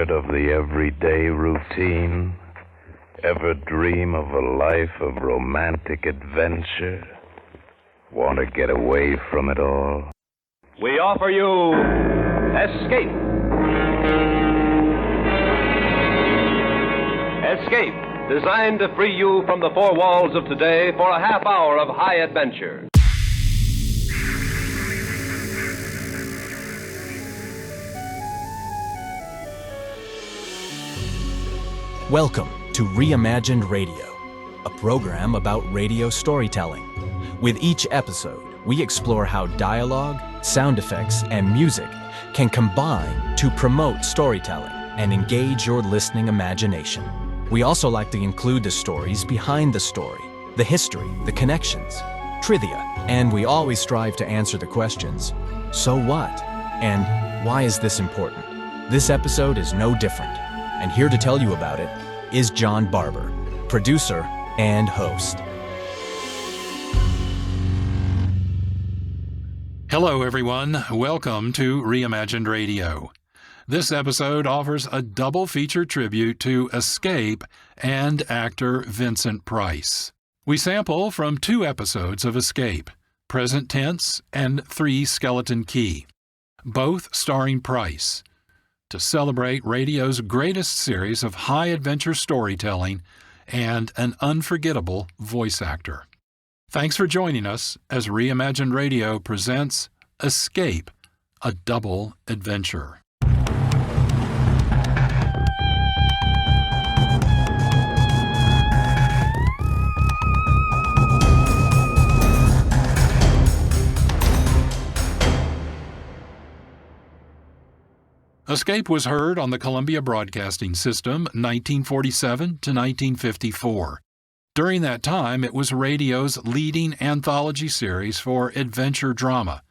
Tired of the everyday routine? Ever dream of a life of romantic adventure? Want to get away from it all? We offer you Escape. Escape, designed to free you from the four walls of today for a half hour of high adventure. Welcome to Reimagined Radio, a program about radio storytelling. With each episode, we explore how dialogue, sound effects, and music can combine to promote storytelling and engage your listening imagination. We also like to include the stories behind the story, the history, the connections, trivia, and we always strive to answer the questions, so what? And why is this important? This episode is no different. And here to tell you about it is John Barber, producer and host. Hello, everyone. Welcome to Reimagined Radio. This episode offers a double feature tribute to Escape and actor Vincent Price. We sample from 2 episodes of Escape, Present Tense and 3 Skeleton Key, both starring Price, to celebrate radio's greatest series of high-adventure storytelling and an unforgettable voice actor. Thanks for joining us as Reimagined Radio presents Escape, a double adventure. Escape was heard on the Columbia Broadcasting System 1947 to 1954. During that time, it was radio's leading anthology series for adventure drama,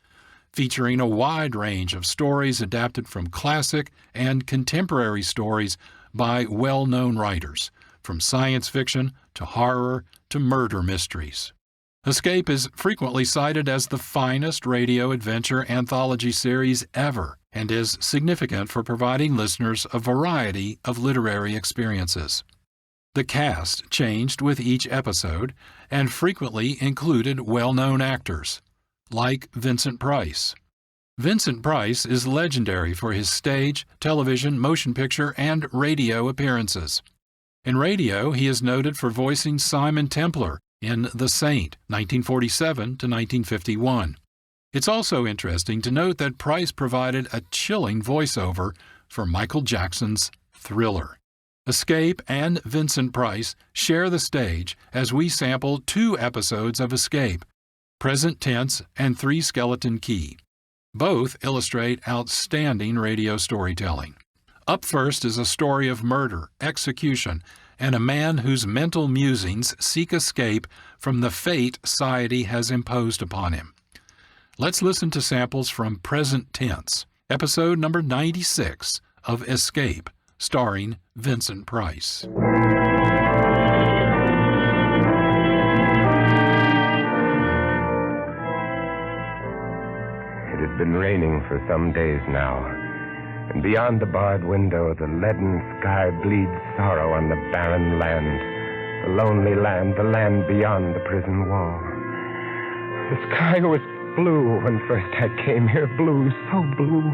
featuring a wide range of stories adapted from classic and contemporary stories by well-known writers, from science fiction to horror to murder mysteries. Escape is frequently cited as the finest radio adventure anthology series ever, and is significant for providing listeners a variety of literary experiences. The cast changed with each episode and frequently included well-known actors, like Vincent Price. Vincent Price is legendary for his stage, television, motion picture, and radio appearances. In radio, he is noted for voicing Simon Templar in The Saint, 1947 to 1951. It's also interesting to note that Price provided a chilling voiceover for Michael Jackson's Thriller. Escape and Vincent Price share the stage as we sample 2 episodes of Escape, Present Tense and 3 Skeleton Key. Both illustrate outstanding radio storytelling. Up first is a story of murder, execution, and a man whose mental musings seek escape from the fate society has imposed upon him. Let's listen to samples from Present Tense, episode number 96 of Escape, starring Vincent Price. It had been raining for some days now, and beyond the barred window, the leaden sky bleeds sorrow on the barren land, the lonely land, the land beyond the prison wall. The sky was blue when first I came here, blue, so blue.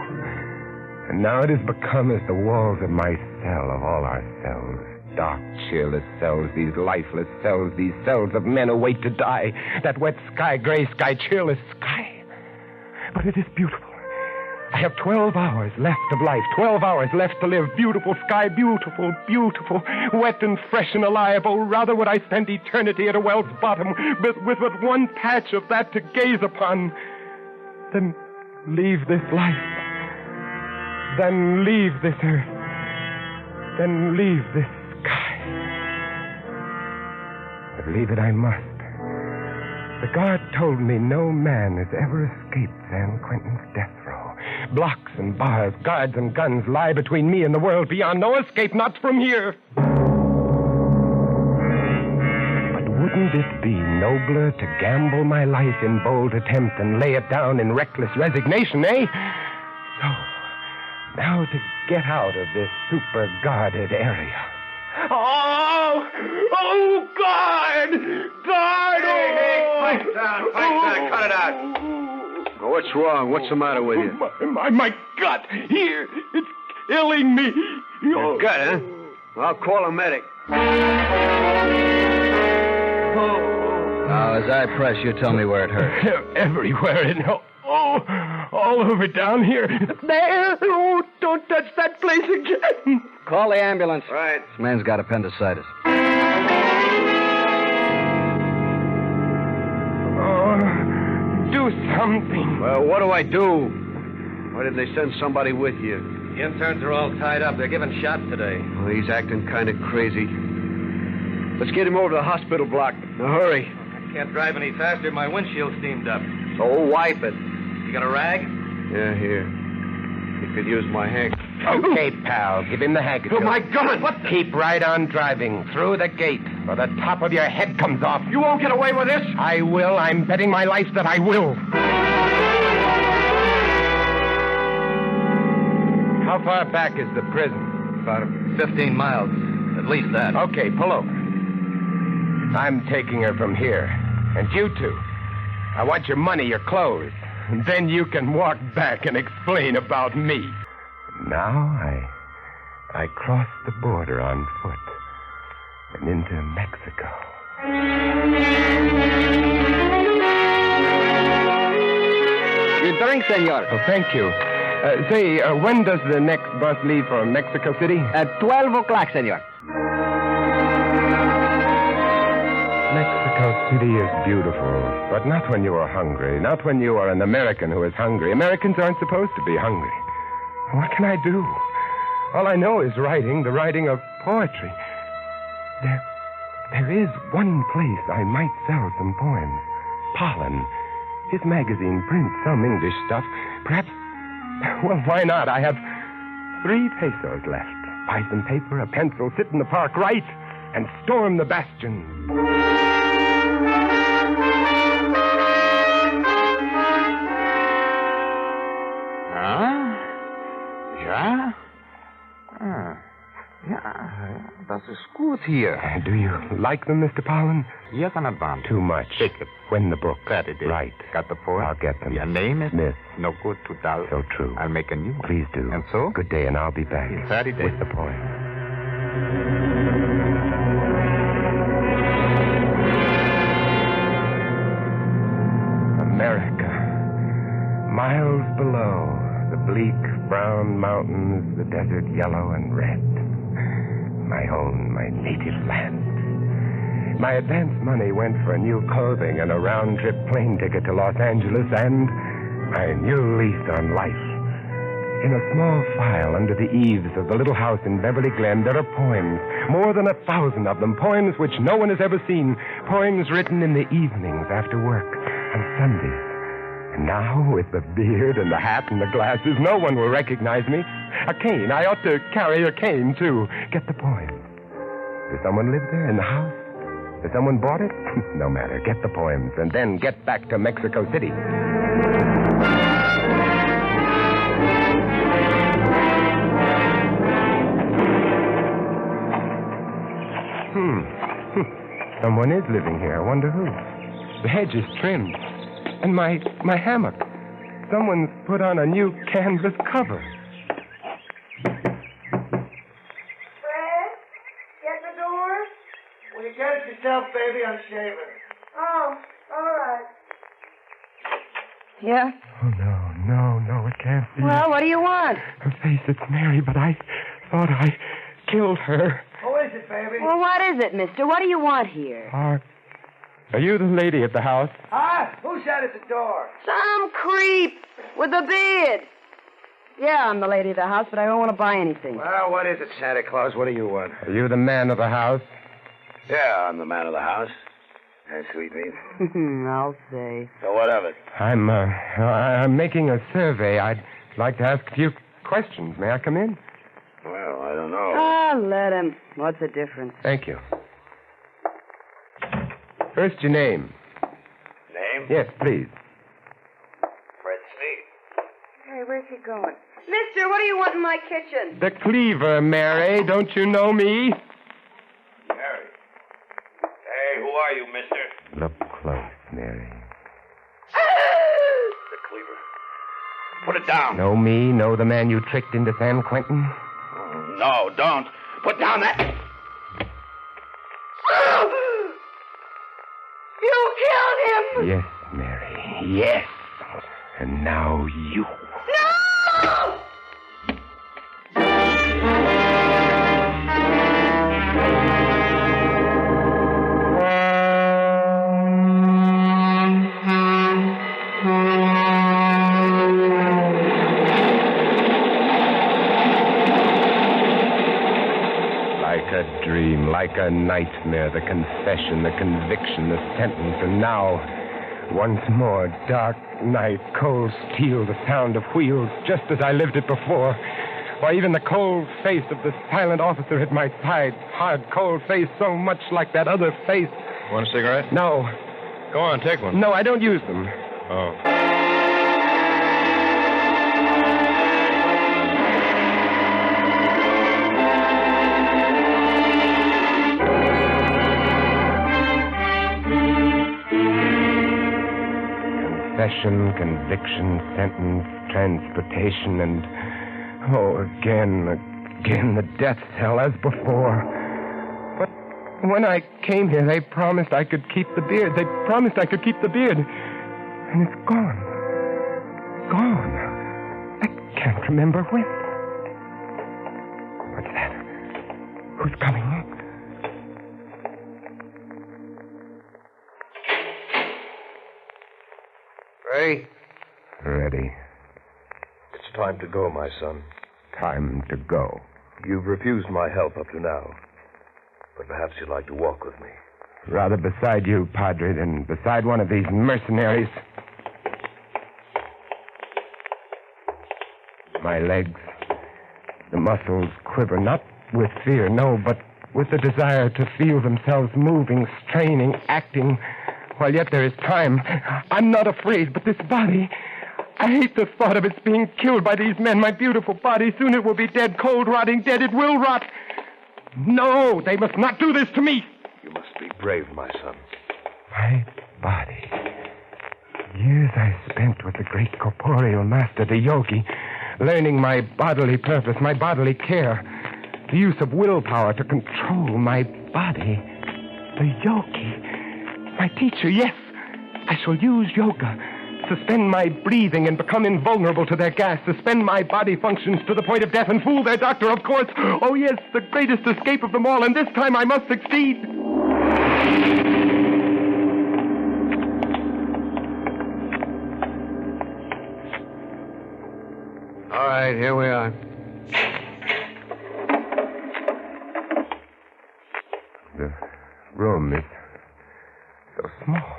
And now it has become as the walls of my cell, of all our cells. Dark, cheerless cells, these lifeless cells, these cells of men who wait to die. That wet sky, gray sky, cheerless sky. But it is beautiful. I have 12 hours left of life, 12 hours left to live. Beautiful sky, beautiful, beautiful, wet and fresh and alive. Oh, rather would I spend eternity at a well's bottom with but one patch of that to gaze upon than leave this life, than leave this earth, than leave this sky. But leave it I must. The guard told me no man has ever escaped San Quentin's death row. Blocks and bars, guards and guns lie between me and the world beyond. No escape, not from here. But wouldn't it be nobler to gamble my life in bold attempt and lay it down in reckless resignation, eh? So, Now to get out of this super-guarded area. Oh, God! God! Hey, pipe down, cut it out. What's wrong? What's the matter with you? My gut here, it's killing me. Your gut, huh? I'll call a medic. Now, as I press, you tell me where it hurts. Everywhere, all over down here. There! Oh, don't touch that place again. Call the ambulance. Right. This man's got appendicitis. Oh, do something. Well, what do I do? Why didn't they send somebody with you? The interns are all tied up. They're giving shots today. Well, he's acting kind of crazy. Let's get him over to the hospital block. Now, hurry. I can't drive any faster. My windshield's steamed up. So wipe it. You got a rag? Yeah, here. You could use my handkerchief. Okay, pal, give him the handkerchief. Oh, my gun! What the... Keep right on driving through the gate, or the top of your head comes off. You won't get away with this? I will. I'm betting my life that I will. How far back is the prison? About 15 miles. At least that. Okay, pull over. I'm taking her from here. And you two. I want your money, your clothes. And then you can walk back and explain about me. Now I cross the border on foot and into Mexico. Your drink, senor. Oh, thank you. When does the next bus leave for Mexico City? At 12 o'clock, senor. Mexico City is beautiful, but not when you are hungry. Not when you are an American who is hungry. Americans aren't supposed to be hungry. What can I do? All I know is writing, the writing of poetry. There is one place I might sell some poems. Pollen. His magazine prints some English stuff. Perhaps, well, why not? I have 3 pesos left. Buy some paper, a pencil, sit in the park, write, and storm the bastion. Ja? Das ist gut hier. Do you like them, Mr. Pollen? Yes, an advance. Too much. Take it. When the book. That it is. Right. Got the poem? I'll get them. Your name is? Smith. No good, $2. So true. I'll make a new one. Please do. And so? Good day, and I'll be back. Saturday. With the poem. America. Miles below, the bleak brown mountains, the desert yellow and red. My own, my native land. My advance money went for new clothing and a round-trip plane ticket to Los Angeles and my new lease on life. In a small file under the eaves of the little house in Beverly Glen, there are poems, more than 1,000 of them, poems which no one has ever seen, poems written in the evenings after work, on Sundays. And now, with the beard and the hat and the glasses, no one will recognize me. A cane. I ought to carry a cane, too. Get the point. Does someone live there in the house? Has someone bought it? No matter. Get the poems, and then get back to Mexico City. Someone is living here. I wonder who. The hedge is trimmed. And my hammock. Someone's put on a new canvas cover. Fred? Get the door? Well, you get it yourself, baby. I'm shaving. Oh, all right. Yeah? Oh, no, it can't be. Well, what do you want? Her face, it's Mary, but I thought I killed her. Who is it, baby? Well, what is it, mister? What do you want here? Are you the lady at the house? Huh? Who's that at the door? Some creep with a beard. Yeah, I'm the lady of the house, but I don't want to buy anything. Well, what is it, Santa Claus? What do you want? Are you the man of the house? Yeah, I'm the man of the house. Hey, sweetmeat. I'll say. So what of it? I'm making a survey. I'd like to ask a few questions. May I come in? Well, I don't know. Ah, let him. What's the difference? Thank you. First, your name. Name? Yes, please. Fred Sneed. Hey, where's he going? Mister, what do you want in my kitchen? The cleaver, Mary. Don't you know me? Mary. Hey, who are you, mister? Look close, Mary. The cleaver. Put it down. Know me? Know the man you tricked into San Quentin? No, don't. Put down that... You killed him! Yes, Mary. Yes. And now you. No! Like a dream, like a nightmare, the confession, the conviction, the sentence, and now, once more, dark night, cold steel, the sound of wheels, just as I lived it before. Why, even the cold face of the silent officer at my side, hard, cold face, so much like that other face. Want a cigarette? No. Go on, take one. No, I don't use them. Oh. Confession, conviction, sentence, transportation, and, again, the death cell as before. But when I came here, they promised I could keep the beard. They promised I could keep the beard. And it's gone. Gone. I can't remember when. What's that? Who's coming? Ready? Ready. It's time to go, my son. Time to go. You've refused my help up to now. But perhaps you'd like to walk with me. Rather beside you, Padre, than beside one of these mercenaries. My legs, the muscles quiver, not with fear, no, but with the desire to feel themselves moving, straining, acting, while yet there is time. I'm not afraid, but this body, I hate the thought of its being killed by these men. My beautiful body, soon it will be dead, cold, rotting, dead. It will rot. No, they must not do this to me. You must be brave, my son. My body. Years I spent with the great corporeal master, the yogi, learning my bodily purpose, my bodily care, the use of willpower to control my body. The yogi. My teacher, yes. I shall use yoga. Suspend my breathing and become invulnerable to their gas. Suspend my body functions to the point of death and fool their doctor, of course. Oh, yes, the greatest escape of them all, and this time I must succeed. All right, here we are. The room is so small.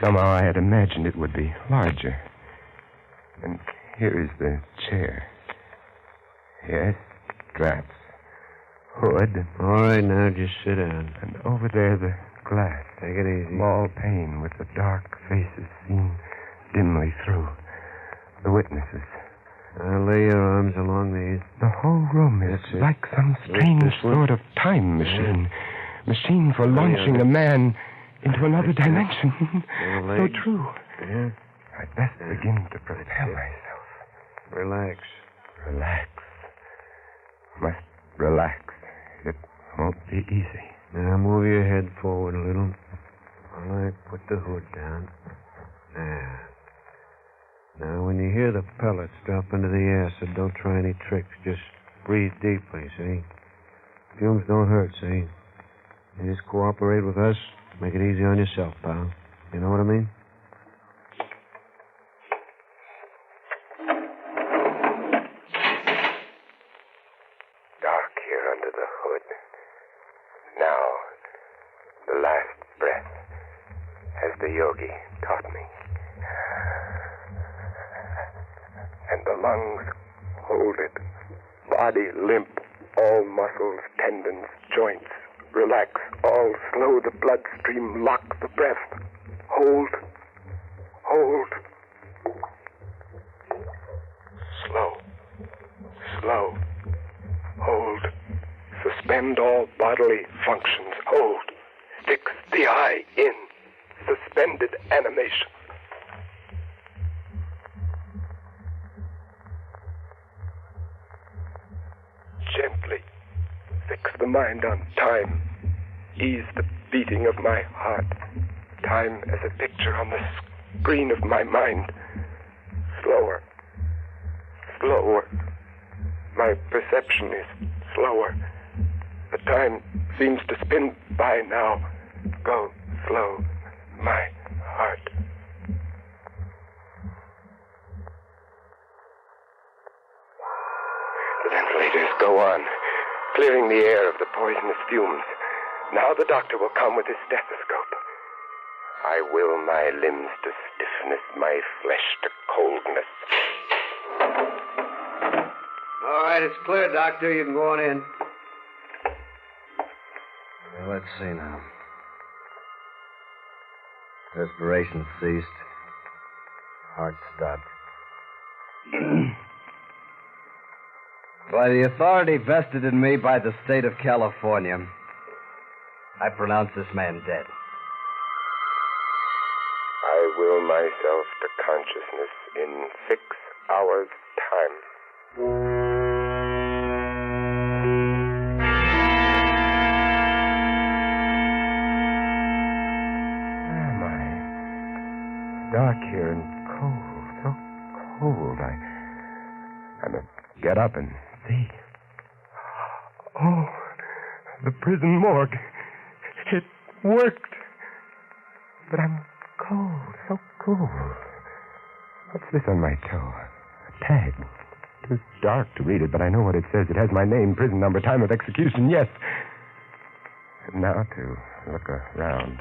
Somehow I had imagined it would be larger. And here is the chair. Yes, straps. Hood. All right, now just sit down. And over there, the glass. Take it easy. Small pane with the dark faces seen dimly through. The witnesses. Now lay your arms along these. The whole room is That's it. like some strange sort of time machine. Machine for launching a man into another dimension. So true. Yeah. I'd best begin to prepare myself. Relax. Relax. Must relax. It won't be easy. Now move your head forward a little. All right, put the hood down. Now, when you hear the pellets drop into the acid, don't try any tricks. Just breathe deeply, see? Fumes don't hurt, see? You just cooperate with us. Make it easy on yourself, pal. You know what I mean? Dark here under the hood. Now, the last breath, as the yogi taught me. And the lungs hold it. Body limp, all muscles, tendons, joints. Relax, all slow the bloodstream, lock the breath. Hold. Hold. functions. Hold. Fix the eye in. Suspended animation. Gently fix the mind on time. Ease the beating of my heart. Time as a picture on the screen of my mind. Slower. Slower. My perception is slower. The time seems to spin by now. Go slow, my heart. The ventilators go on, clearing the air of the poisonous fumes. Now the doctor will come with his stethoscope. I will my limbs to stiffness, my flesh to coldness. All right, it's clear, Doctor. You can go on in. Well, let's see now. Respiration ceased. Heart stopped. By the authority vested in me by the state of California, I pronounce this man dead. I will myself to consciousness in 6 hours' time. Dark here and cold, so cold. I must get up and see. Oh, the prison morgue. It worked. But I'm cold, so cold. What's this on my toe? A tag. Too dark to read it, but I know what it says. It has my name, prison number, time of execution, yes. And now to look around.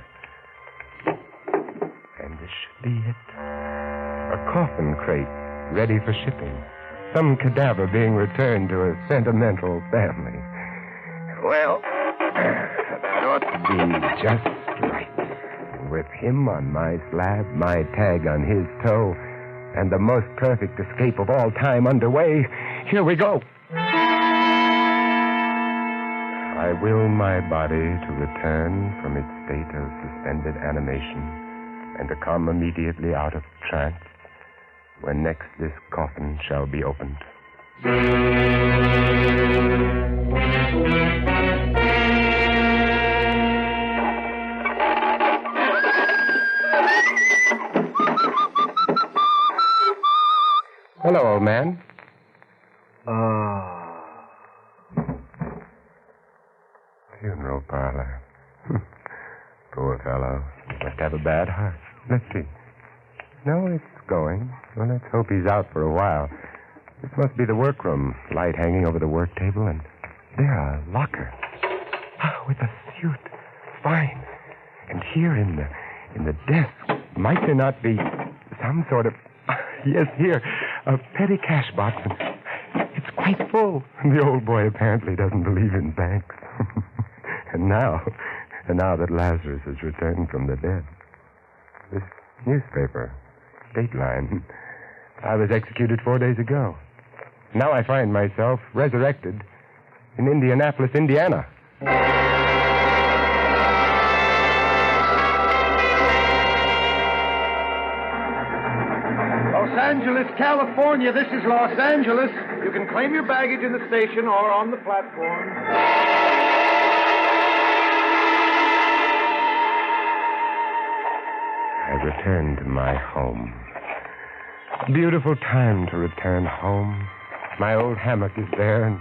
And this should be it. A coffin crate ready for shipping. Some cadaver being returned to a sentimental family. Well, that ought to be just right. With him on my slab, my tag on his toe, and the most perfect escape of all time underway, here we go. I will my body to return from its state of suspended animation and to come immediately out of trance when next this coffin shall be opened. Hello, old man. Funeral parlor. Poor fellow. Must have a bad heart. Let's see. No, it's going. Well, let's hope he's out for a while. This must be the workroom. Light hanging over the work table, and there, a locker. With a suit. Fine. And here in the desk, might there not be some sort of... Yes, here, a petty cash box. And it's quite full. The old boy apparently doesn't believe in banks. And now that Lazarus has returned from the dead, this newspaper, Dateline, I was executed 4 days ago. Now I find myself resurrected in Indianapolis, Indiana. Los Angeles, California. This is Los Angeles. You can claim your baggage in the station or on the platform. I return to my home. Beautiful time to return home. My old hammock is there, and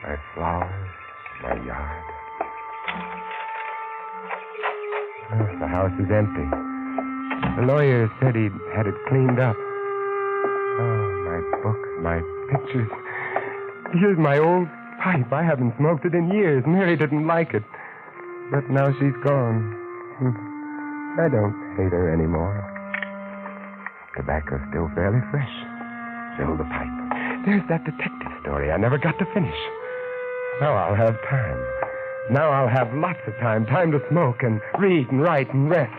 my flowers, my yard. Oh, the house is empty. The lawyer said he'd had it cleaned up. Oh, my books, my pictures. Here's my old pipe. I haven't smoked it in years. Mary didn't like it. But now she's gone. I don't hate her anymore. Tobacco's still fairly fresh. Fill the pipe. There's that detective story I never got to finish. Now I'll have time. Now I'll have lots of time. Time to smoke and read and write and rest.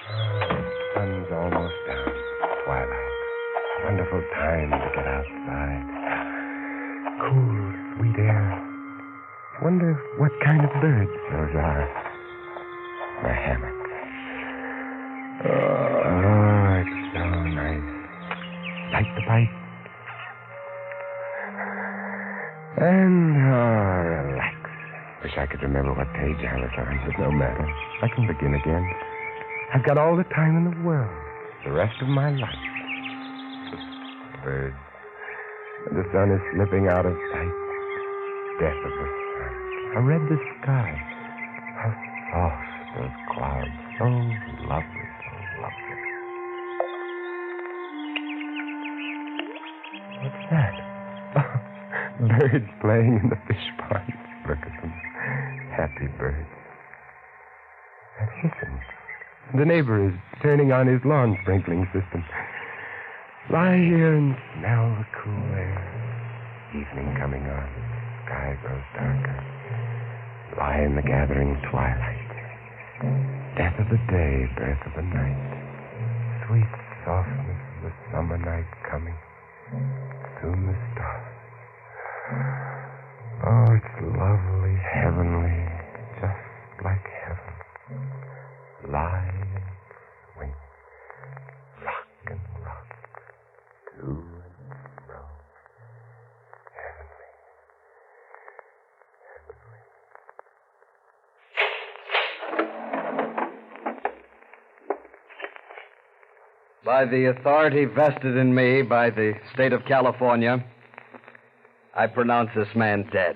Oh, the sun's almost down. Twilight. Wonderful time to get outside. Cool, sweet air. Wonder what kind of birds those are. The hammock. Oh, it's so nice. Light the pipe. And, relax. Wish I could remember what page I was on, but no matter. I can begin again. I've got all the time in the world. The rest of my life. Birds. And the sun is slipping out of sight. Death of the sun. How red the sky. How soft those clouds. So lovely, so lovely. What's that? Birds playing in the fish pond. Look at them. Happy birds. And listen. The neighbor is turning on his lawn sprinkling system. Lie here and smell the cool air. Evening coming on. Sky grows darker. Lie in the gathering twilight. Death of the day, birth of the night. Sweet softness of the summer night coming. Soon the stars. Oh, it's lovely, heavenly, just like heaven. Lie and swing. Rock and rock. To and fro. Heavenly. By the authority vested in me by the state of California, I pronounce this man dead.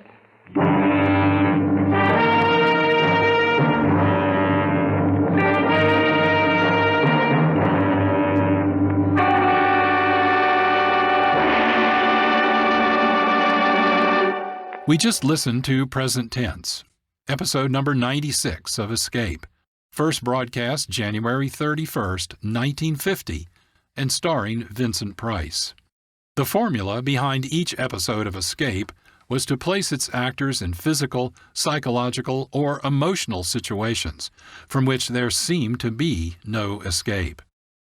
We just listened to Present Tense, episode number 96 of Escape, first broadcast January 31st, 1950, and starring Vincent Price. The formula behind each episode of Escape was to place its actors in physical, psychological, or emotional situations from which there seemed to be no escape.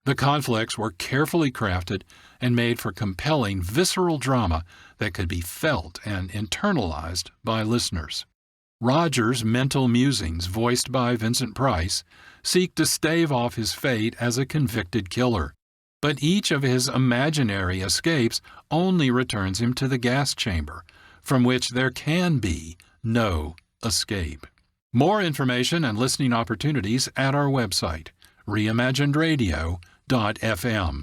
The conflicts were carefully crafted and made for compelling, visceral drama that could be felt and internalized by listeners. Roger's mental musings, voiced by Vincent Price, seek to stave off his fate as a convicted killer, but each of his imaginary escapes only returns him to the gas chamber, from which there can be no escape. More information and listening opportunities at our website, reimaginedradio.fm.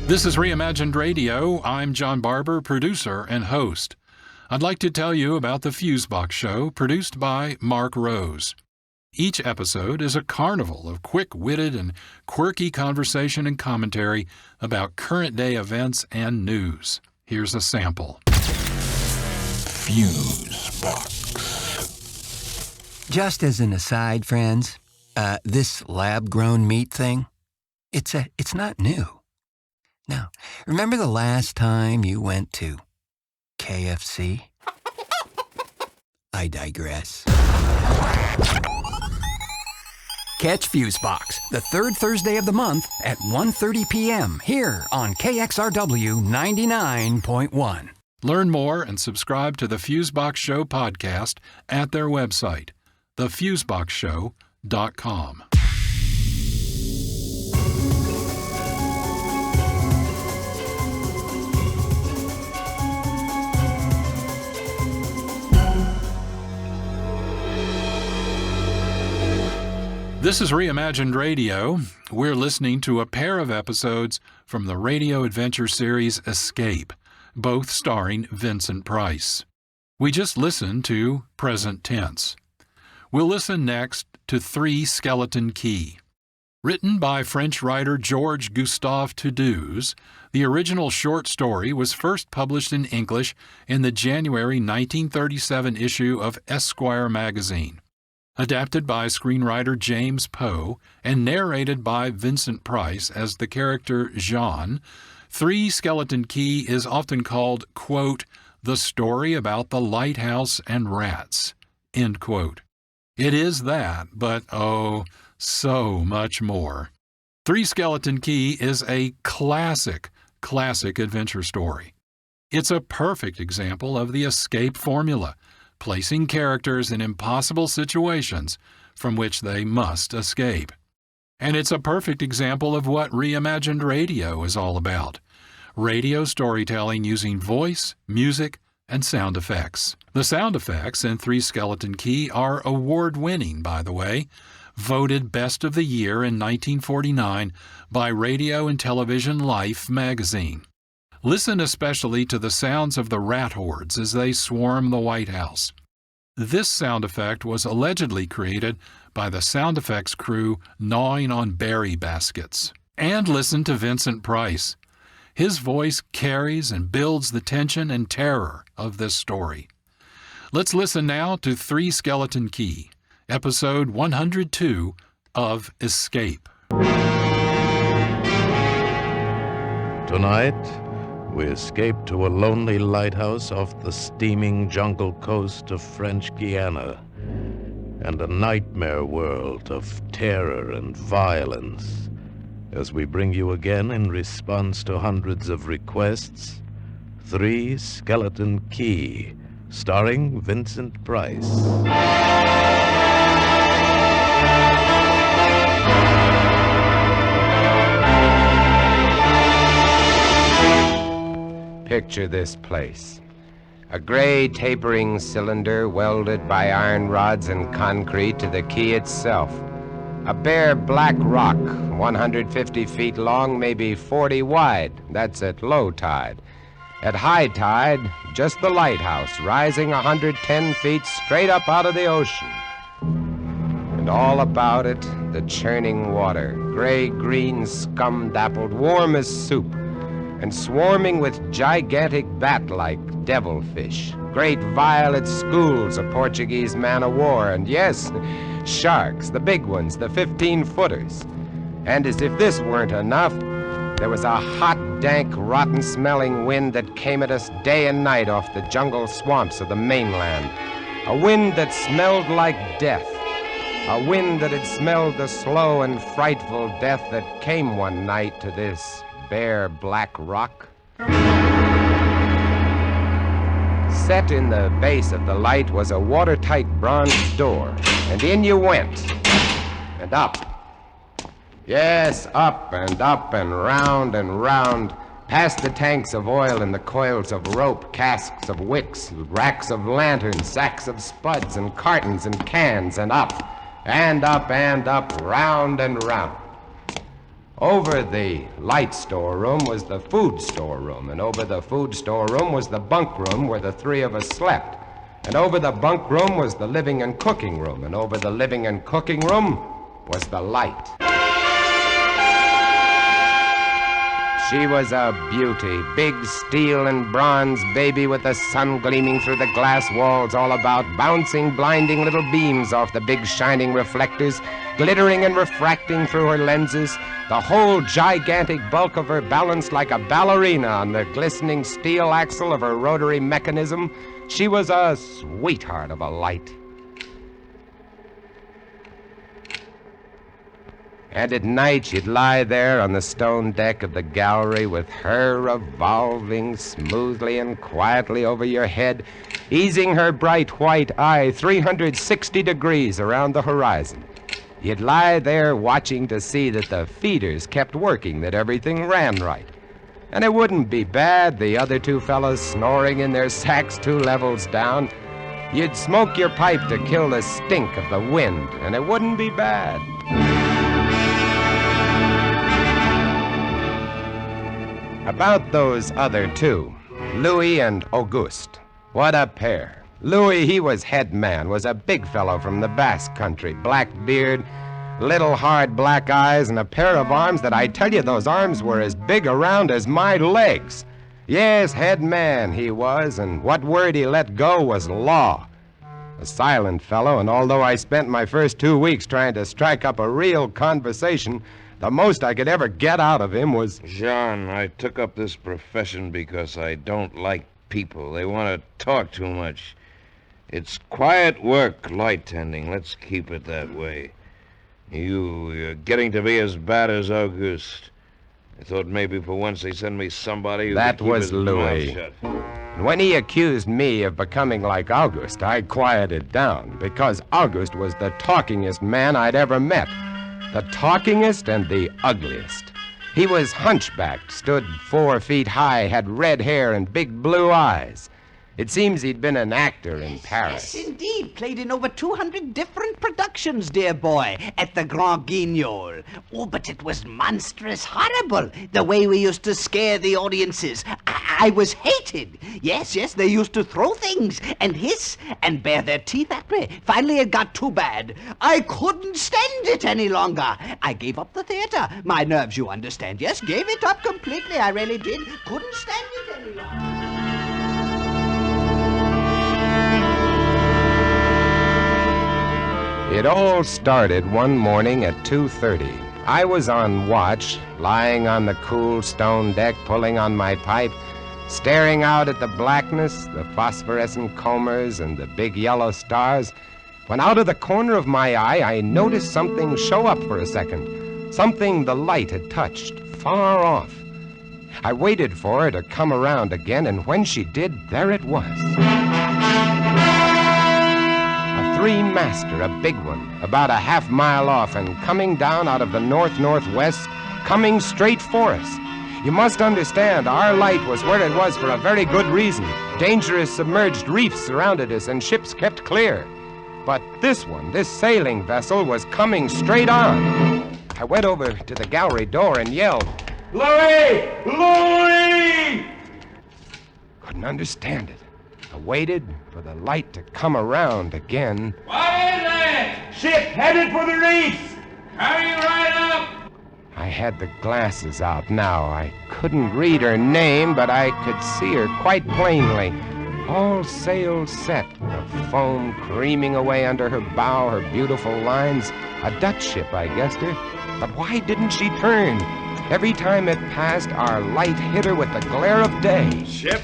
This is Reimagined Radio. I'm John Barber, producer and host. I'd like to tell you about the Fusebox Show, produced by Marc Rose. Each episode is a carnival of quick-witted and quirky conversation and commentary about current-day events and news. Here's a sample. Fusebox. Just as an aside, friends, this lab-grown meat thing, it's not new. Now, remember the last time you went to KFC? I digress. Catch Fusebox, the third Thursday of the month at 1:30 p.m. here on KXRW 99.1. Learn more and subscribe to the Fusebox Show podcast at their website, thefuseboxshow.com. This is Reimagined Radio. We're listening to a pair of episodes from the radio adventure series Escape, both starring Vincent Price. We just listened to Present Tense. We'll listen next to Three Skeleton Key. Written by French writer Georges Gustave Toulouse, the original short story was first published in English in the January 1937 issue of Esquire magazine. Adapted by screenwriter James Poe and narrated by Vincent Price as the character Jean, Three Skeleton Key is often called, quote, the story about the lighthouse and rats, end quote. It is that, but oh, so much more. Three Skeleton Key is a classic classic adventure story. It's a perfect example of the escape formula, placing characters in impossible situations from which they must escape. And it's a perfect example of what reimagined radio is all about. Radio storytelling using voice, music, and sound effects. The sound effects in Three Skeleton Key are award-winning, by the way, voted Best of the Year in 1949 by Radio and Television Life magazine. Listen especially to the sounds of the rat hordes as they swarm the White House. This sound effect was allegedly created by the sound effects crew gnawing on berry baskets. And listen to Vincent Price. His voice carries and builds the tension and terror of this story. Let's listen now to Three Skeleton Key, episode 102 of Escape. Tonight, we escape to a lonely lighthouse off the steaming jungle coast of French Guiana, and a nightmare world of terror and violence, as we bring you again, in response to hundreds of requests, Three Skeleton Key, starring Vincent Price. Picture this place. A gray tapering cylinder welded by iron rods and concrete to the key itself. A bare black rock, 150 feet long, maybe 40 wide. That's at low tide. At high tide, just the lighthouse, rising 110 feet straight up out of the ocean. And all about it, the churning water, gray-green, scum-dappled, warm as soup, and swarming with gigantic bat-like devilfish, great violet schools of Portuguese man-o'-war, and yes, sharks, the big ones, the 15-footers. And as if this weren't enough, there was a hot, dank, rotten-smelling wind that came at us day and night off the jungle swamps of the mainland. A wind that smelled like death. A wind that had smelled the slow and frightful death that came one night to this bare black rock. Set in the base of the light was a watertight bronze door, and in you went, and up. Yes, up and round, past the tanks of oil and the coils of rope, casks of wicks, racks of lanterns, sacks of spuds and cartons and cans, and up, round and round. Over the light storeroom was the food storeroom, and over the food storeroom was the bunk room where the three of us slept. And over the bunk room was the living and cooking room, and over the living and cooking room was the light. She was a beauty, big steel and bronze baby with the sun gleaming through the glass walls all about, bouncing blinding little beams off the big shining reflectors, glittering and refracting through her lenses, the whole gigantic bulk of her balanced like a ballerina on the glistening steel axle of her rotary mechanism. She was a sweetheart of a light. And at night she'd lie there on the stone deck of the gallery with her revolving smoothly and quietly over your head, easing her bright white eye 360 degrees around the horizon. You'd lie there watching to see that the feeders kept working, that everything ran right. And it wouldn't be bad, the other two fellows snoring in their sacks 2 levels down. You'd smoke your pipe to kill the stink of the wind, and it wouldn't be bad. About those other two, Louis and Auguste. What a pair. Louis, he was head man, was a big fellow from the Basque country, black beard, little hard black eyes, and a pair of arms that I tell you, those arms were as big around as my legs. Yes, head man he was, and what word he let go was law. A silent fellow, and although I spent my first 2 weeks trying to strike up a real conversation, the most I could ever get out of him was... Jean, I took up this profession because I don't like people. They want to talk too much. It's quiet work, light tending. Let's keep it that way. You're getting to be as bad as Auguste. I thought maybe for once they'd send me somebody who That could keep was his mouth Louis. shut. When he accused me of becoming like August, I quieted down because August was the talkingest man I'd ever met. The talkingest and the ugliest. He was hunchbacked, stood 4 feet high, had red hair and big blue eyes. It seems he'd been an actor in Paris. Yes, indeed. Played in over 200 different productions, dear boy, at the Grand Guignol. Oh, but it was monstrous horrible, the way we used to scare the audiences. I was hated. Yes, they used to throw things and hiss and bare their teeth at me. Finally, it got too bad. I couldn't stand it any longer. I gave up the theater. My nerves, you understand. Yes, gave it up completely. I really did. Couldn't stand it any longer. It all started one morning at 2:30. I was on watch, lying on the cool stone deck, pulling on my pipe, staring out at the blackness, the phosphorescent combers, and the big yellow stars, when out of the corner of my eye, I noticed something show up for a second, something the light had touched, far off. I waited for her to come around again, and when she did, there it was. A three-master, a big one, about a half-mile off and coming down out of the north-northwest, coming straight for us. You must understand, our light was where it was for a very good reason. Dangerous submerged reefs surrounded us and ships kept clear. But this one, this sailing vessel, was coming straight on. I went over to the gallery door and yelled, "Louis! Louis!" Couldn't understand it. I waited for the light to come around again. What is it? Ship headed for the reefs! Coming right up! I had the glasses out now. I couldn't read her name, but I could see her quite plainly. All sails set, the foam creaming away under her bow, her beautiful lines. A Dutch ship, I guessed her. But why didn't she turn? Every time it passed, our light hit her with the glare of day. Ship?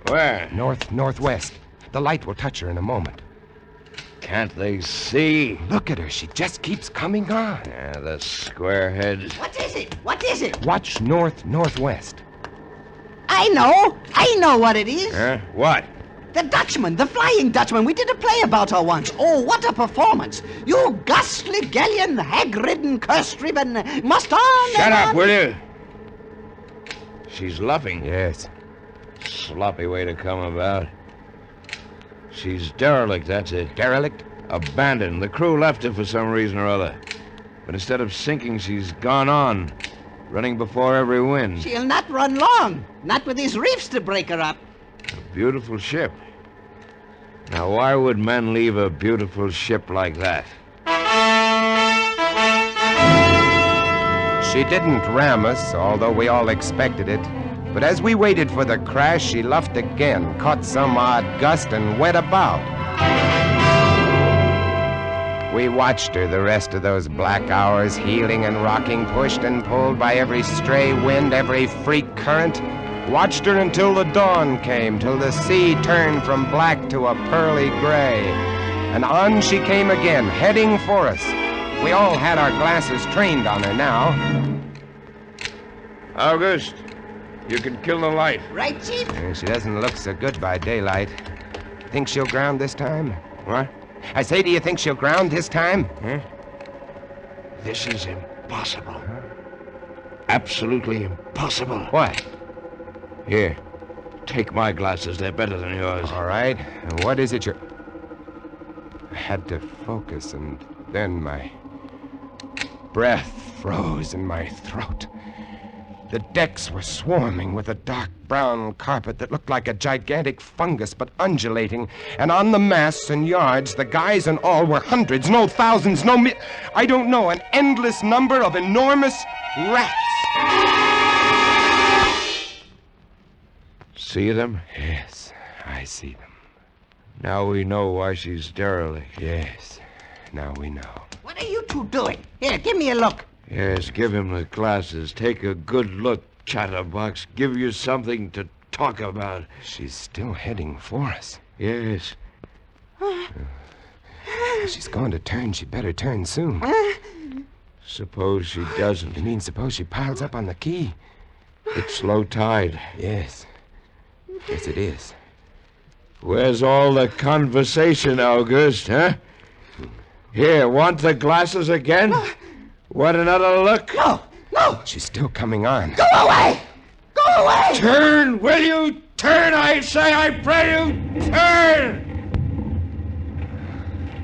Where? North-northwest. The light will touch her in a moment. Can't they see? Look at her. She just keeps coming on. Yeah, the squareheads. What is it? What is it? Watch north-northwest. I know what it is. Huh? What? The Dutchman, the Flying Dutchman. We did a play about her once. Oh, what a performance. You ghastly galleon, hag-ridden, curse-striven, must on. Shut up, will you? She's luffing. Yes. Sloppy way to come about. She's derelict, that's it. Derelict? Abandoned. The crew left her for some reason or other. But instead of sinking, she's gone on, running before every wind. She'll not run long. Not with these reefs to break her up. A beautiful ship. Now, why would men leave a beautiful ship like that? She didn't ram us, although we all expected it. But as we waited for the crash, she luffed again, caught some odd gust, and went about. We watched her the rest of those black hours, heeling and rocking, pushed and pulled by every stray wind, every freak current. Watched her until the dawn came, till the sea turned from black to a pearly gray. And on she came again, heading for us. We all had our glasses trained on her now. August, you can kill the light. Right, Chief? She doesn't look so good by daylight. Think she'll ground this time? What? I say, do you think she'll ground this time? Huh? This is impossible. Absolutely impossible. What? Here, take my glasses. They're better than yours. All right. And what is it you're... I had to focus, and then my breath froze in my throat. The decks were swarming with a dark brown carpet that looked like a gigantic fungus, but undulating. And on the masts and yards, the guys and all were hundreds, no thousands, I don't know, an endless number of enormous rats. See them? Yes, I see them. Now we know why she's derelict. Yes, now we know. What are you two doing? Here, give me a look. Yes, give him the glasses. Take a good look, chatterbox. Give you something to talk about. She's still heading for us. Yes. She's going to turn. She better turn soon. Suppose she doesn't. You mean suppose she piles up on the key? It's low tide. Yes. Yes, it is. Where's all the conversation, August, huh? Here, want the glasses again? Want another look? No! She's still coming on. Go away! Go away! Turn! Will you turn, I say? I pray you, turn!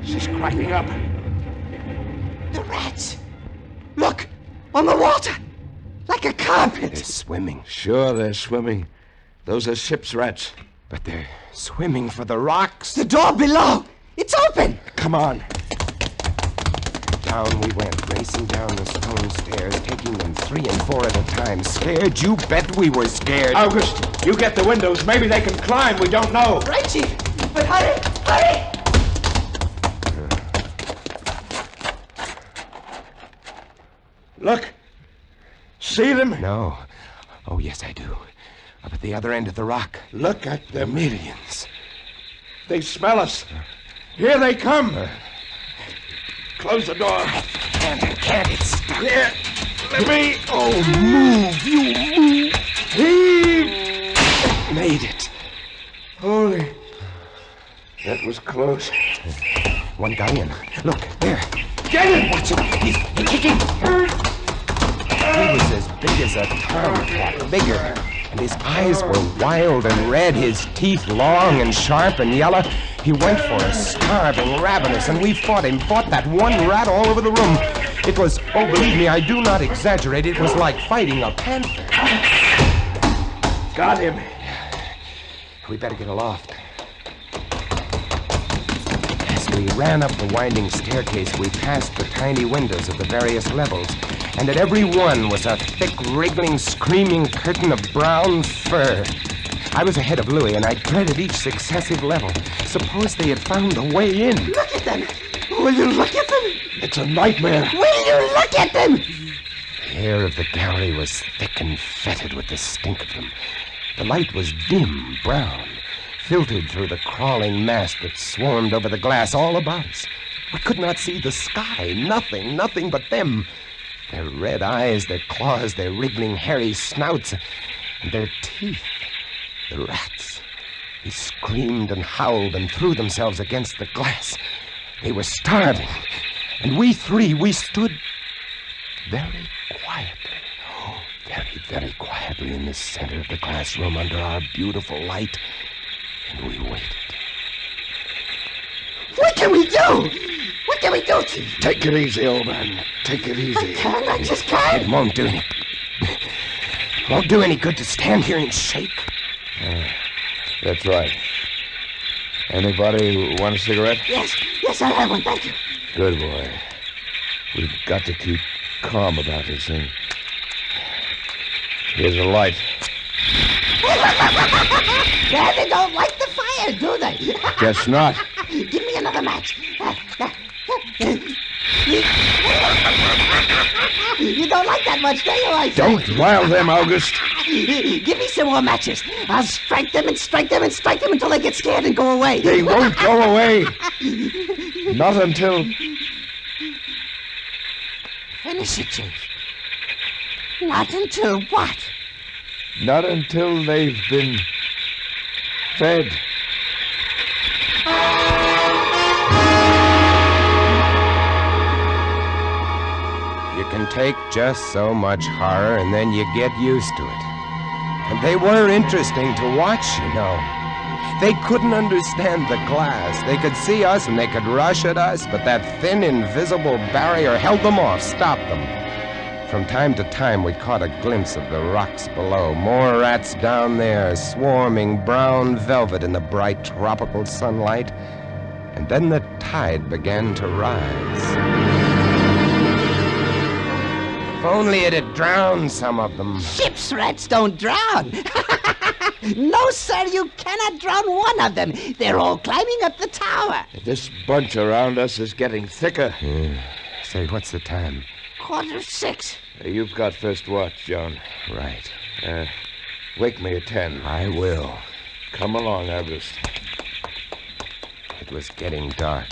She's cracking up. The rats! Look! On the water! Like a carpet! They're swimming. Sure, they're swimming. Those are ship's rats. But they're swimming for the rocks. The door below! It's open! Come on. Down we went, racing down the stone stairs, taking them 3 and 4 at a time. Scared? You bet we were scared. August, you get the windows. Maybe they can climb. We don't know. Right, Chief. But hurry! Hurry! Look. See them? No. Oh, yes, I do. Up at the other end of the rock. Look at them. Millions. They smell us. Here they come. Close the door. Can't it stop? Here. Let me. Oh, move. You move. Heave. Made it. Holy. That was close. One guy in. Look, there. Get it! Watch him. He's kicking. He was as big as a tomcat, bigger. And his eyes were wild and red, his teeth long and sharp and yellow. He went for us, starving, ravenous, and we fought him, fought that one rat all over the room. It was, oh, believe me, I do not exaggerate, it was like fighting a panther. Got him. We better get aloft. As we ran up the winding staircase, we passed the tiny windows of the various levels, and at every one was a thick, wriggling, screaming curtain of brown fur. I was ahead of Louis, and I dreaded each successive level. Suppose they had found a way in. Look at them! Will you look at them? It's a nightmare. Will you look at them? The air of the gallery was thick and fetid with the stink of them. The light was dim, brown, filtered through the crawling mass that swarmed over the glass all about us. We could not see the sky. Nothing but them. Their red eyes, their claws, their wriggling, hairy snouts, and their teeth. The rats. They screamed and howled and threw themselves against the glass. They were starving. And we three, we stood very quietly. Oh, very quietly in the center of the classroom under our beautiful light. And we waited. What can we do? What can we do, Chief? Take it easy, old man. Take it easy. I just can't. It won't do any. Won't do any good to stand here and shake. That's right. Anybody want a cigarette? Yes, I have one, thank you. Good boy. We've got to keep calm about this thing. Here's a light. They don't like the fire, do they? Guess not. Give me another match. You don't like that much, do you, I say? Don't rile them, August. Give me some more matches. I'll strike them and strike them and strike them until they get scared and go away. They won't go away. Not until... Finish it, Chief. Not until what? Not until they've been fed. You can take just so much horror and then you get used to it. And they were interesting to watch, you know. They couldn't understand the glass. They could see us and they could rush at us, but that thin, invisible barrier held them off, stopped them. From time to time, we caught a glimpse of the rocks below. More rats down there, swarming brown velvet in the bright tropical sunlight. And then the tide began to rise. If only it had drowned some of them. Ship's rats don't drown. No, sir, you cannot drown one of them. They're all climbing up the tower. This bunch around us is getting thicker. Say, what's the time? 6:15. You've got first watch, John. Right. Wake me at 10. I will. Come along, August. It was getting dark.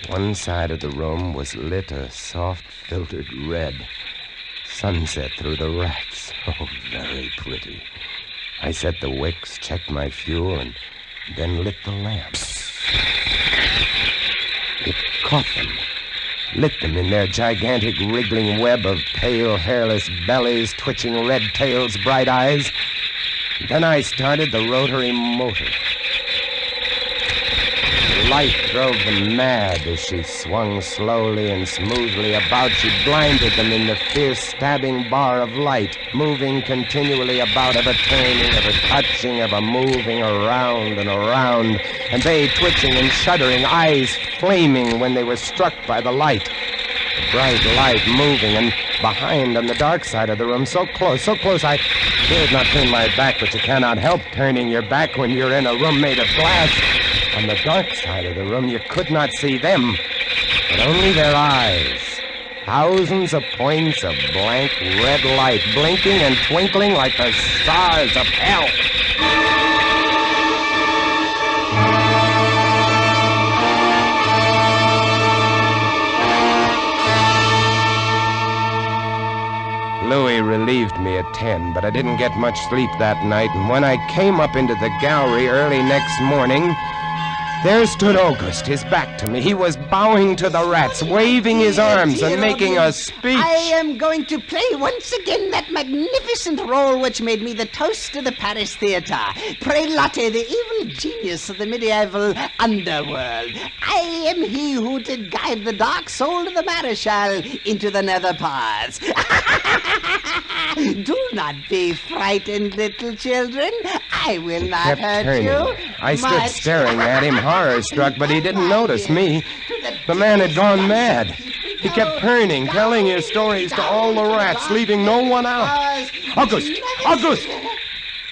One side of the room was lit a soft filtered red. Sunset through the rats. Oh, very pretty. I set the wicks, checked my fuel, and then lit the lamps. It caught them. Lit them in their gigantic wriggling web of pale, hairless bellies, twitching red tails, bright eyes. Then I started the rotary motor. The light drove them mad as she swung slowly and smoothly about. She blinded them in the fierce stabbing bar of light, moving continually about, ever turning, ever touching, ever moving around and around, and they twitching and shuddering, eyes flaming when they were struck by the light. The bright light moving, and behind on the dark side of the room, so close, I dared not turn my back, but you cannot help turning your back when you're in a room made of glass. On the dark side of the room, you could not see them, but only their eyes. Thousands of points of blank red light, blinking and twinkling like the stars of hell. Louis relieved me at 10, but I didn't get much sleep that night, and when I came up into the gallery early next morning, there stood August, his back to me. He was bowing to the rats, waving his arms and making a speech. I am going to play once again that magnificent role which made me the toast of the Paris theatre. Prelate, the evil genius of the medieval underworld. I am he who did guide the dark soul of the Marechal into the nether paths. Do not be frightened, little children. I will not hurt you. I stood staring at him, horror-struck, but he didn't notice me. The man had gone mad. He kept turning, telling his stories to all the rats, leaving no one out. August! August!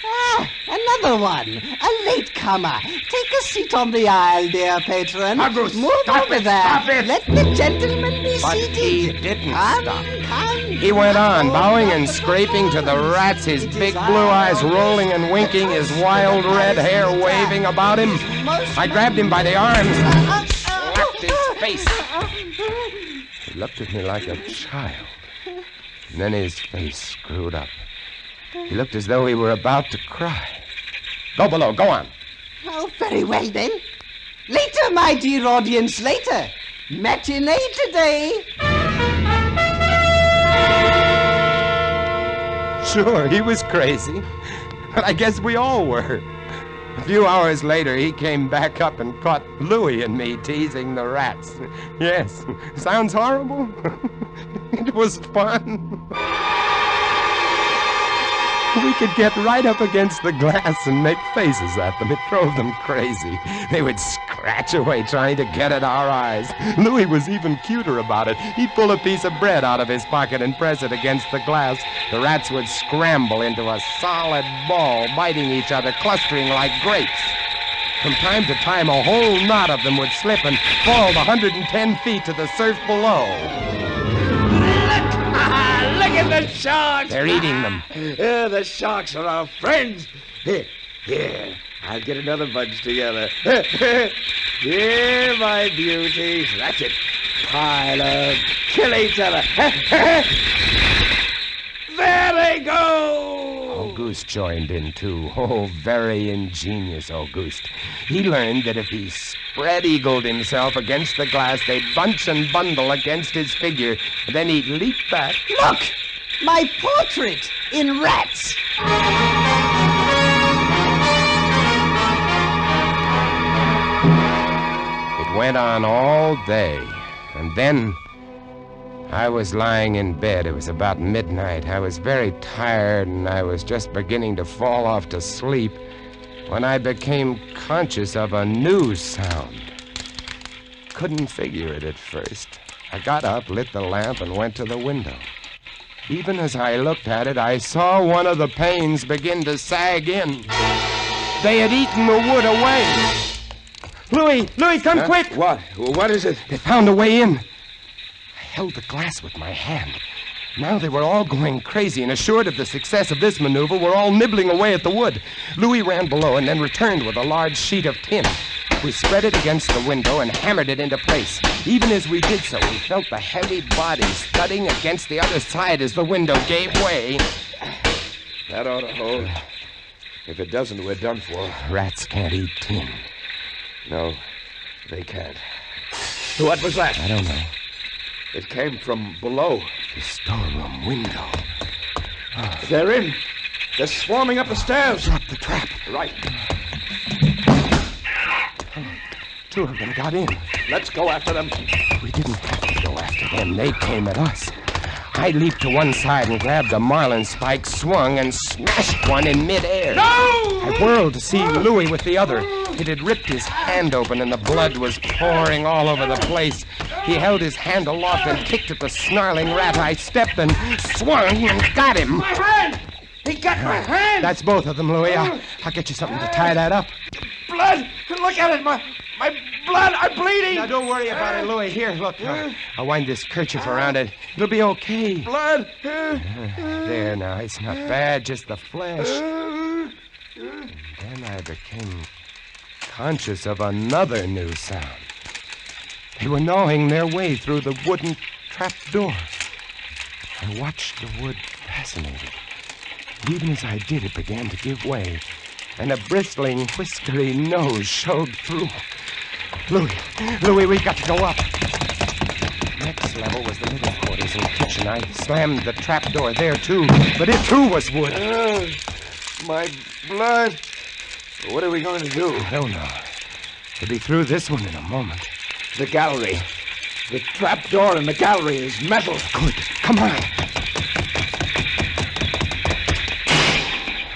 Ah, another one. A latecomer. Take a seat on the aisle, dear patron. August, move over there. Stop it! Let the gentleman be But seated. he didn't stop. Come. He went on, bowing and scraping to the rats, his big blue eyes rolling and winking, his wild red hair waving about him. I grabbed him by the arms and slapped his face. He looked at me like a child, and then his face screwed up. He looked as though he were about to cry. Go below, go on. Oh, very well then. Later, my dear audience, later. Matinee today. Sure, he was crazy, but I guess we all were. A few hours later, he came back up and caught Louis and me teasing the rats. Yes, sounds horrible. It was fun. We could get right up against the glass and make faces at them. It drove them crazy. They would scratch away trying to get at our eyes. Louis was even cuter about it. He'd pull a piece of bread out of his pocket and press it against the glass. The rats would scramble into a solid ball, biting each other, clustering like grapes. From time to time, a whole knot of them would slip and fall 110 feet to the surf below. Look at the sharks! They're eating them. The sharks are our friends. Here, I'll get another bunch together. Here, my beauties. That's it. Pile up. Kill each other. There they go! Auguste joined in, too. Oh, very ingenious Auguste. He learned that if he spread-eagled himself against the glass, they'd bunch and bundle against his figure. Then he'd leap back. Look! My portrait in rats! It went on all day, and then I was lying in bed. It was about midnight. I was very tired, and I was just beginning to fall off to sleep when I became conscious of a new sound. Couldn't figure it at first. I got up, lit the lamp, and went to the window. Even as I looked at it, I saw one of the panes begin to sag in. They had eaten the wood away. Louis, come quick! What? What is it? They found a way in. I held the glass with my hand. Now they were all going crazy, and assured of the success of this maneuver, were all nibbling away at the wood. Louis ran below and then returned with a large sheet of tin. We spread it against the window and hammered it into place. Even as we did so, we felt the heavy bodies thudding against the other side as the window gave way. That ought to hold. If it doesn't, we're done for. Rats can't eat tin. No, they can't. What was that? I don't know. It came from below. The storeroom window. They're in. They're swarming up the stairs. Drop the trap. Right. Two of them got in. Let's go after them. We didn't have to go after them. They came at us. I leaped to one side and grabbed a marlin spike, swung, and smashed one in midair. No! I whirled to see Louis with the other. It had ripped his hand open, and the blood was pouring all over the place. He held his hand aloft and kicked at the snarling rat. I stepped and swung and got him. My hand! He got my hand! That's both of them, Louis. I'll get you something to tie that up. Blood! Look at it! My blood! I'm bleeding! Now, don't worry about it, Louis. Here, look. I'll wind this kerchief around it. It'll be okay. Blood! There, now. It's not bad, just the flesh. And then I became conscious of another new sound. They were gnawing their way through the wooden trap door. I watched the wood fascinated. Even as I did, it began to give way, and a bristling, whiskery nose showed through. Louis, we got to go up. Next level was the living quarters and kitchen. I slammed the trap door there, too, but it, too, was wood. My blood. What are we going to do? I don't know. We'll be through this one in a moment. The gallery. The trap door in the gallery is metal. Good. Come on.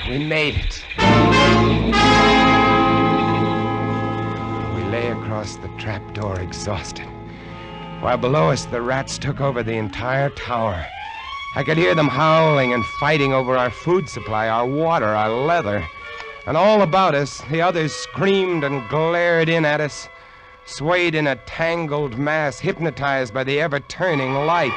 We made it. We lay across the trap door exhausted, while below us the rats took over the entire tower. I could hear them howling and fighting over our food supply, our water, our leather. And all about us, the others screamed and glared in at us, swayed in a tangled mass, hypnotized by the ever-turning light.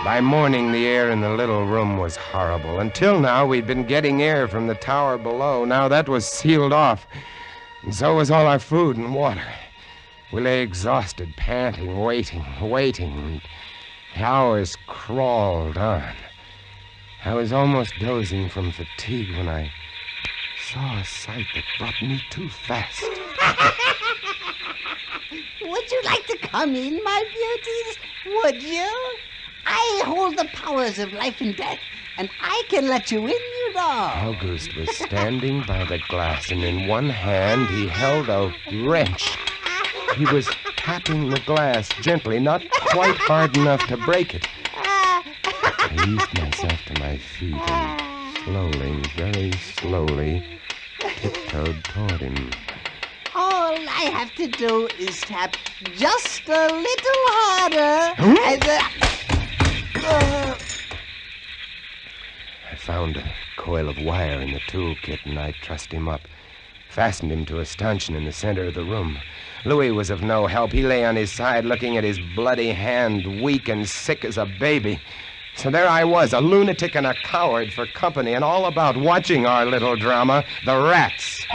By morning, the air in the little room was horrible. Until now, we'd been getting air from the tower below. Now that was sealed off, and so was all our food and water. We lay exhausted, panting, waiting. And the hours crawled on. I was almost dozing from fatigue when I saw a sight that brought me too fast. Would you like to come in, my beauties? Would you? I hold the powers of life and death, and I can let you in, you know. August was standing by the glass, and in one hand he held a wrench. He was tapping the glass gently, not quite hard enough to break it. I eased myself to my feet and slowly, very slowly, tiptoed toward him. All I have to do is tap just a little harder, and I found a coil of wire in the toolkit, and I trussed him up, fastened him to a stanchion in the center of the room. Louis was of no help. He lay on his side, looking at his bloody hand, weak and sick as a baby. So there I was, a lunatic and a coward for company, and all about watching our little drama, the rats.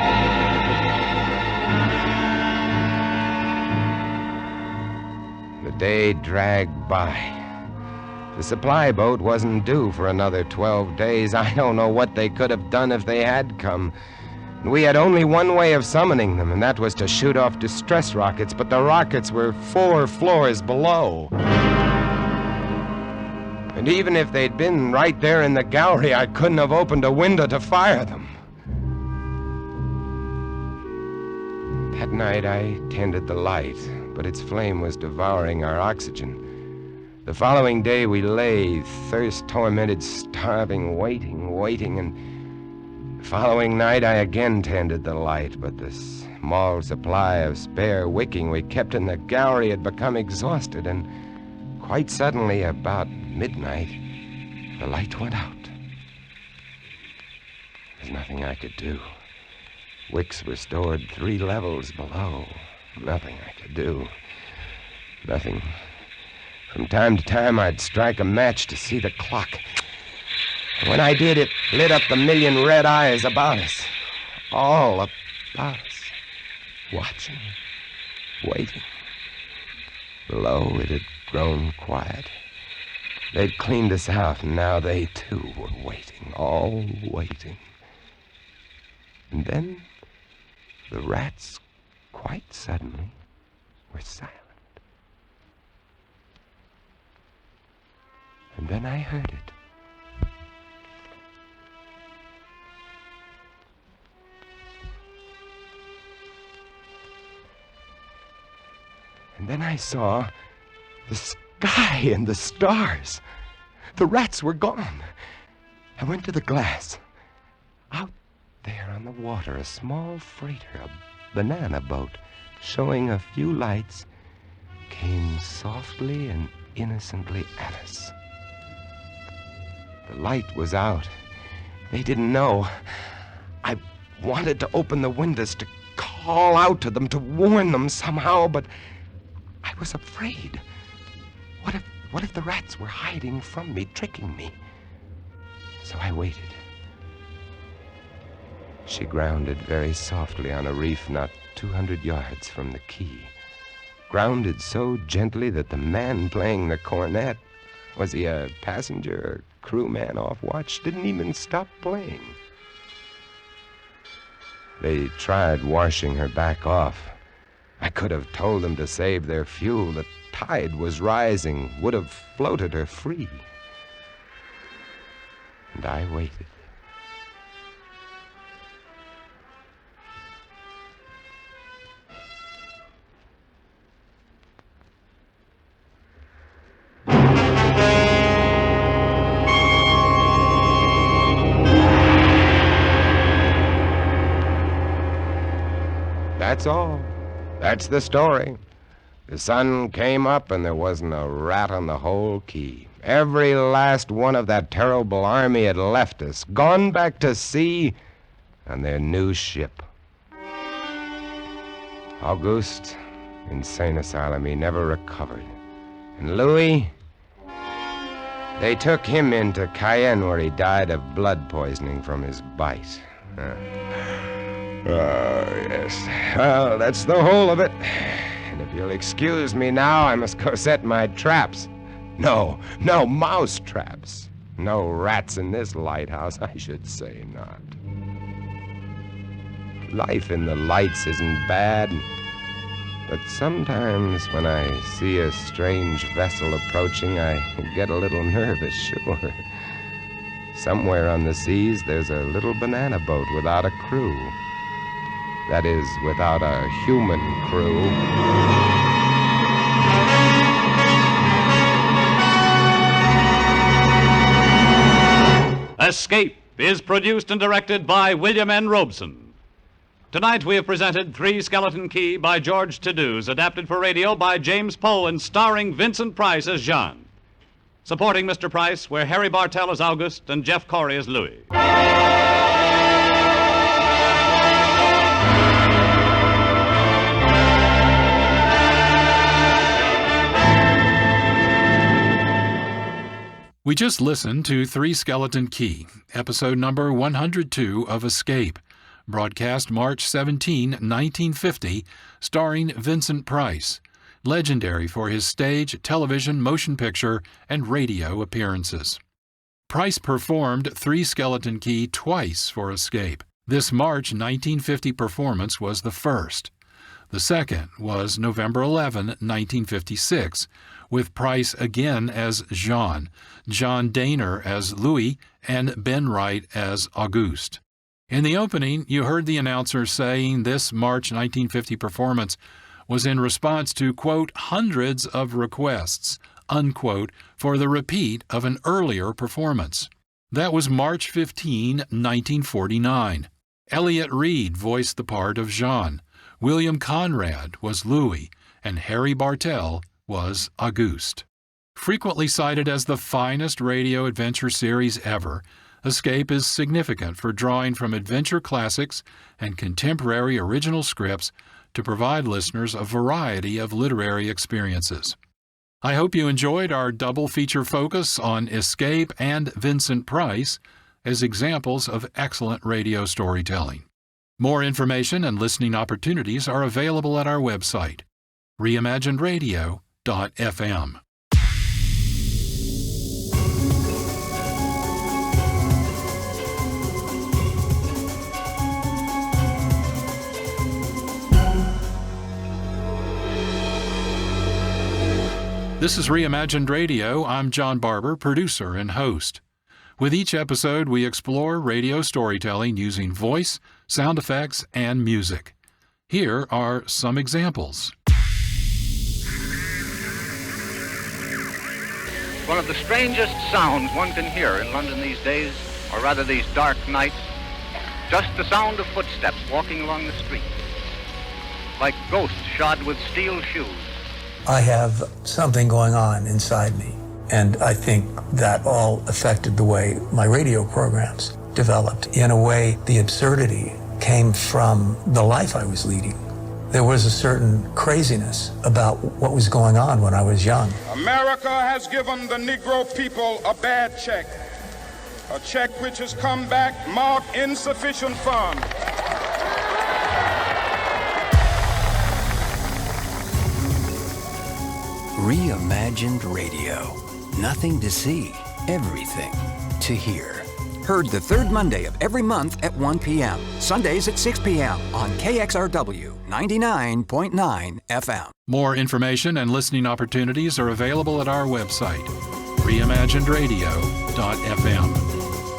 The day dragged by. The supply boat wasn't due for another 12 days. I don't know what they could have done if they had come. We had only one way of summoning them, and that was to shoot off distress rockets, but the rockets were 4 floors below. And even if they'd been right there in the gallery, I couldn't have opened a window to fire them. That night, I tended the light, but its flame was devouring our oxygen. The following day, we lay, thirst-tormented, starving, waiting, and the following night, I again tended the light, but the small supply of spare wicking we kept in the gallery had become exhausted, and quite suddenly, about midnight, the light went out. There's nothing I could do. Wicks were stored 3 levels below. Nothing I could do. Nothing. From time to time, I'd strike a match to see the clock. When I did, it lit up the million red eyes about us. All about us. Watching. Waiting. Below, it had grown quiet. They'd cleaned us out, and now they, too, were waiting. All waiting. And then the rats, quite suddenly, were silent. And then I heard it. And then I saw the sky and the stars. The rats were gone. I went to the glass. Out there on the water, a small freighter, a banana boat, showing a few lights, came softly and innocently at us. The light was out. They didn't know. I wanted to open the windows to call out to them, to warn them somehow, but I was afraid. What if the rats were hiding from me, tricking me? So I waited. She grounded very softly on a reef not 200 yards from the quay. Grounded so gently that the man playing the cornet, was he a passenger or crewman off watch, didn't even stop playing. They tried washing her back off. I could have told them to save their fuel. The tide was rising, would have floated her free. And I waited. That's all. That's the story. The sun came up and there wasn't a rat on the whole quay. Every last one of that terrible army had left us, gone back to sea on their new ship. Auguste, insane asylum, he never recovered. And Louis, they took him into Cayenne where he died of blood poisoning from his bite. Oh, yes. Well, that's the whole of it. And if you'll excuse me now, I must go set my traps. No mouse traps. No rats in this lighthouse, I should say not. Life in the lights isn't bad, but sometimes when I see a strange vessel approaching, I get a little nervous, sure. Somewhere on the seas, there's a little banana boat without a crew. That is, without a human crew. Escape is produced and directed by William N. Robeson. Tonight we have presented Three Skeleton Key by George Tadouse, adapted for radio by James Poe and starring Vincent Price as Jean. Supporting Mr. Price were Harry Bartell as Auguste and Jeff Corey as Louis. We just listened to Three Skeleton Key, episode number 102 of Escape, broadcast March 17, 1950, starring Vincent Price, legendary for his stage, television, motion picture, and radio appearances. Price performed Three Skeleton Key twice for Escape. This March 1950 performance was the first. The second was November 11, 1956, with Price again as Jean, John Daner as Louis, and Ben Wright as Auguste. In the opening, you heard the announcer saying this March 1950 performance was in response to, quote, hundreds of requests, unquote, for the repeat of an earlier performance. That was March 15, 1949. Elliott Reed voiced the part of Jean. William Conrad was Louis, and Harry Bartell was Auguste. Frequently cited as the finest radio adventure series ever, Escape is significant for drawing from adventure classics and contemporary original scripts to provide listeners a variety of literary experiences. I hope you enjoyed our double feature focus on Escape and Vincent Price as examples of excellent radio storytelling. More information and listening opportunities are available at our website, reimaginedradio.fm. This is Reimagined Radio. I'm John Barber, producer and host. With each episode, we explore radio storytelling using voice, sound effects, and music. Here are some examples. One of the strangest sounds one can hear in London these days, or rather these dark nights, just the sound of footsteps walking along the street, like ghosts shod with steel shoes. I have something going on inside me, and I think that all affected the way my radio programs developed. In a way, the absurdity came from the life I was leading. There was a certain craziness about what was going on when I was young. America has given the Negro people a bad check, a check which has come back marked insufficient funds. Reimagined Radio. Nothing to see, everything to hear. Heard the third Monday of every month at 1 p.m. Sundays at 6 p.m. on KXRW 99.9 FM. More information and listening opportunities are available at our website, reimaginedradio.fm.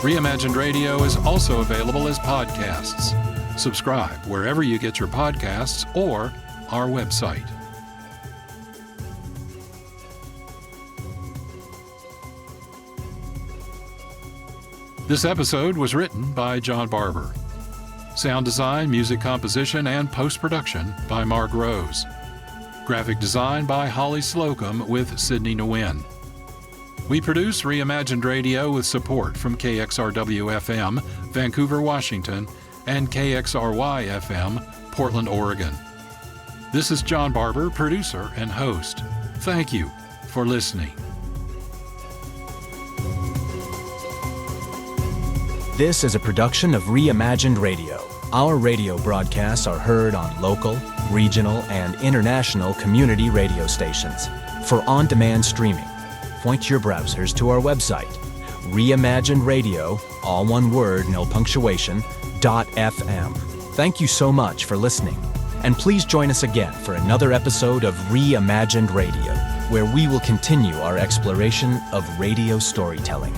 Reimagined Radio is also available as podcasts. Subscribe wherever you get your podcasts or our website. This episode was written by John Barber. Sound design, music composition, and post-production by Marc Rose. Graphic design by Holly Slocum with Sydney Nguyen. We produce Reimagined Radio with support from KXRW-FM, Vancouver, Washington, and KXRY-FM, Portland, Oregon. This is John Barber, producer and host. Thank you for listening. This is a production of Reimagined Radio. Our radio broadcasts are heard on local, regional, and international community radio stations. For on-demand streaming, point your browsers to our website, Reimagined Radio, all one word, no punctuation, .fm. Thank you so much for listening. And please join us again for another episode of Reimagined Radio, where we will continue our exploration of radio storytelling.